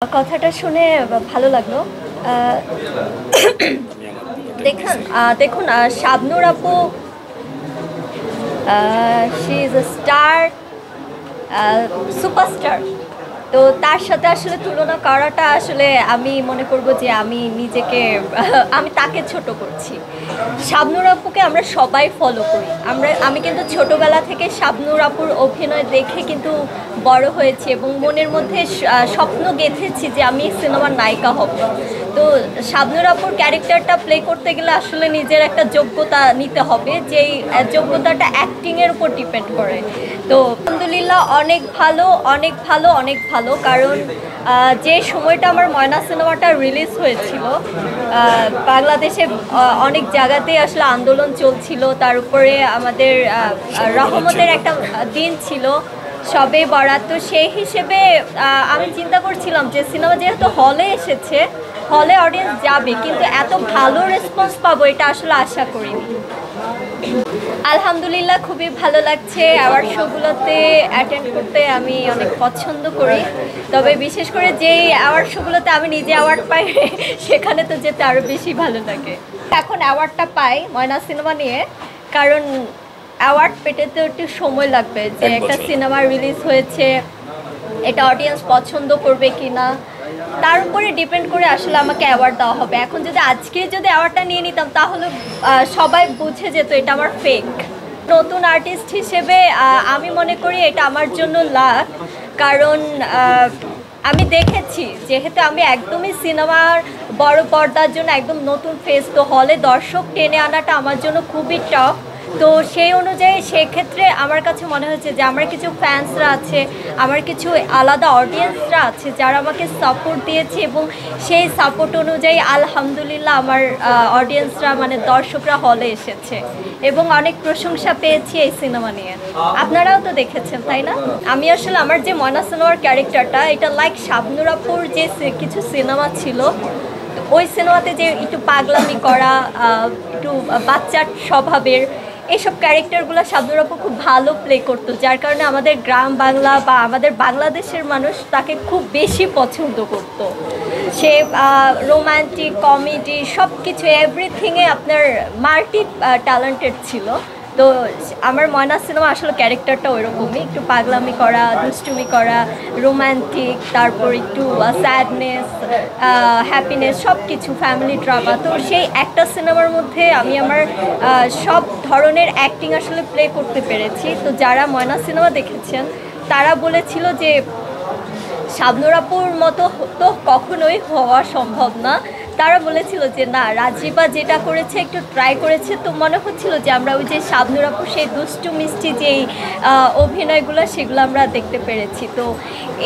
কথাটা শুনে ভালো লাগলো। দেখুন দেখুন শাবনূর আপু she is a star, superstar. তো তার সাথে আসলে তুলনা করাটা আসলে আমি মনে করব যে আমি নিজেকে আমি তাকে ছোট করছি। শাবনূর আপুকে আমরা সবাই ফলো করি। আমি কিন্তু ছোটবেলা থেকে শাবনূর আপুর অভিনয় দেখে কিন্তু বড় হয়েছি এবং মনের মধ্যে স্বপ্ন গেঁথেছি যে আমি সিনেমার নায়িকা হব। তো শাবনূর আপুর ক্যারেক্টারটা প্লে করতে গেলে আসলে নিজের একটা যোগ্যতা নিতে হবে, যেই যোগ্যতাটা অ্যাক্টিংয়ের উপর ডিপেন্ড করে। তো আলহামদুলিল্লাহ অনেক ভালো, অনেক ভালো, অনেক ভালো। কারণ যে সময়টা আমার ময়না সিনেমাটা রিলিজ হয়েছিল, বাংলাদেশে অনেক জায়গাতেই আসলে আন্দোলন চলছিল। তার উপরে আমাদের রহমতের একটা দিন ছিল, সবে বরাত। তো সেই হিসেবে আমি চিন্তা করছিলাম যে সিনেমা যেহেতু হলে এসেছে, হলে অডিয়েন্স যাবে, কিন্তু এত ভালো রেসপন্স পাবো এটা আসলে আশা করিনি। আলহামদুলিল্লাহ খুবই ভালো লাগছে। অ্যাওয়ার্ড শোগুলোতে অ্যাটেন্ড করতে আমি অনেক পছন্দ করি, তবে বিশেষ করে যেই অ্যাওয়ার্ড শোগুলোতে আমি নিজে অ্যাওয়ার্ড পাই সেখানে তো যেতে আরও বেশি ভালো লাগে। এখন অ্যাওয়ার্ডটা পাই ময়না সিনেমা নিয়ে, কারণ অ্যাওয়ার্ড পেতে তো একটু সময় লাগবে। যে একটা সিনেমা রিলিজ হয়েছে, এটা অডিয়েন্স পছন্দ করবে কি না তার উপরে ডিপেন্ড করে আসলে আমাকে অ্যাওয়ার্ড দেওয়া হবে। এখন যদি আজকে যদি অ্যাওয়ার্ডটা নিয়ে নিতাম তাহলে সবাই বুঝে যেত এটা আমার ফেক। নতুন আর্টিস্ট হিসেবে আমি মনে করি এটা আমার জন্য লাক, কারণ আমি দেখেছি যেহেতু আমি একদমই সিনেমার বড় পর্দার জন্য একদম নতুন ফেস, তো হলে দর্শক টেনে আনাটা আমার জন্য খুবই টাফ। তো সেই অনুযায়ী সেক্ষেত্রে আমার কাছে মনে হয়েছে যে আমার কিছু ফ্যান্সরা আছে, আমার কিছু আলাদা অডিয়েন্সরা আছে যারা আমাকে সাপোর্ট দিয়েছে, এবং সেই সাপোর্ট অনুযায়ী আলহামদুলিল্লাহ আমার অডিয়েন্সরা মানে দর্শকরা হলে এসেছে এবং অনেক প্রশংসা পেয়েছি এই সিনেমা নিয়ে। আপনারাও তো দেখেছেন তাই না? আমি আসলে আমার যে ময়না সিনেমার ক্যারেক্টারটা, এটা লাইক শাবনূর আপুর যে কিছু সিনেমা ছিল, ওই সিনেমাতে যে একটু পাগলামি করা, একটু বাচ্চার স্বভাবের এইসব ক্যারেক্টারগুলো শাবনূর আপু খুব ভালো প্লে করতো, যার কারণে আমাদের গ্রাম বাংলা বা আমাদের বাংলাদেশের মানুষ তাকে খুব বেশি পছন্দ করতো। সে রোমান্টিক, কমেডি সব কিছু এভরিথিংয়ে আপনার মাল্টি ট্যালেন্টেড ছিল। তো আমার ময়না সিনেমা আসলে ক্যারেক্টারটা ওইরকমই, একটু পাগলামি করা, দুষ্টুমি করা, রোম্যান্টিক, তারপর একটু স্যাডনেস, হ্যাপিনেস, সব কিছু ফ্যামিলি ড্রামা। তো সেই একটা সিনেমার মধ্যে আমি আমার সব ধরনের অ্যাক্টিং আসলে প্লে করতে পেরেছি। তো যারা ময়না সিনেমা দেখেছেন তারা বলেছিল যে শাবনূর আপুর মতো তো কখনোই হওয়া সম্ভব না। তারা বলেছিল যে না, রাজীবা যেটা করেছে একটু ট্রাই করেছে, তো মনে হচ্ছিল যে আমরা ওই যে শাবনূর আপুর সেই দুষ্টু মিষ্টি যেই অভিনয়গুলো সেগুলো আমরা দেখতে পেরেছি। তো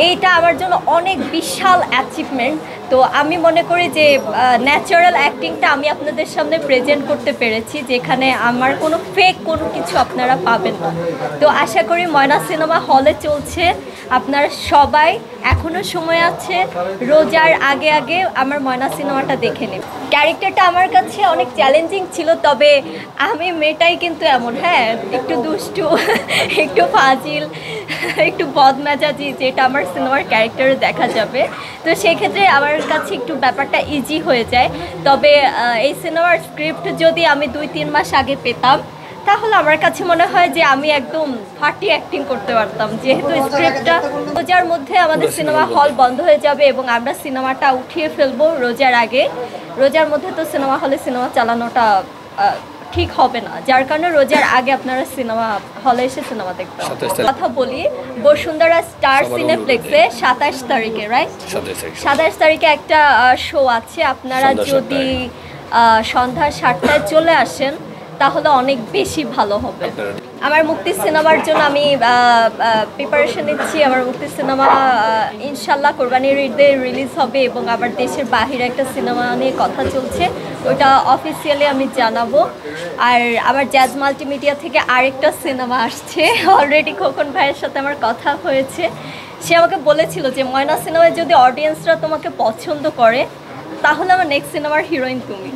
এইটা আমার জন্য অনেক বিশাল অ্যাচিভমেন্ট। তো আমি মনে করি যে ন্যাচারাল অ্যাক্টিংটা আমি আপনাদের সামনে প্রেজেন্ট করতে পেরেছি, যেখানে আমার কোনো ফেক কোনো কিছু আপনারা পাবেন না। তো আশা করি ময়না সিনেমা হলে চলছে, আপনারা সবাই এখনও সময় আছে, রোজার আগে আগে আমার ময়না সিনেমাটা দেখে নিন। ক্যারেক্টারটা আমার কাছে অনেক চ্যালেঞ্জিং ছিল, তবে আমি মেয়েটাই কিন্তু এমন, হ্যাঁ, একটু দুষ্টু, একটু ফাজিল, একটু বদমেজাজি, যেটা আমার সিনেমার ক্যারেক্টারে দেখা যাবে। তো সেক্ষেত্রে আমার কাছে একটু ব্যাপারটা ইজি হয়ে যায়। তবে এই সিনেমার স্ক্রিপ্ট যদি আমি 2-3 মাস আগে পেতাম তাহলে আমার কাছে মনে হয় যে আমি একদম ফাটি অ্যাক্টিং করতে পারতাম, যেহেতু স্ক্রিপ্টটা রোজার মধ্যে আমাদের সিনেমা হল বন্ধ হয়ে যাবে এবং আমরা সিনেমাটা উঠিয়ে ফেলবো রোজার আগে। রোজার মধ্যে তো সিনেমা হলে সিনেমা চালানোটা ঠিক হবে না, যার কারণে রোজার আগে আপনারা সিনেমা হলে এসে সিনেমা দেখবেন। কথা বলি, বসুন্ধরা স্টার সিনেপ্লেক্সে 27 তারিখে, রাইট, 27 তারিখে একটা শো আছে। আপনারা যদি সন্ধ্যা 7টায় চলে আসেন তাহলে অনেক বেশি ভালো হবে। আমার মুক্তি সিনেমার জন্য আমি প্রিপারেশন নিচ্ছি। আমার মুক্তি সিনেমা ইনশাল্লাহ কোরবানির ঈদে রিলিজ হবে, এবং আবার দেশের বাহিরে একটা সিনেমা নিয়ে কথা চলছে, ওইটা অফিসিয়ালি আমি জানাবো। আর আমার জ্যাজ মাল্টিমিডিয়া থেকে আরেকটা সিনেমা আসছে, অলরেডি খোকন ভাইয়ের সাথে আমার কথা হয়েছে। সে আমাকে বলেছিল যে ময়না সিনেমায় যদি অডিয়েন্সরা তোমাকে পছন্দ করে তাহলে আমার নেক্সট সিনেমার হিরোইন তুমি।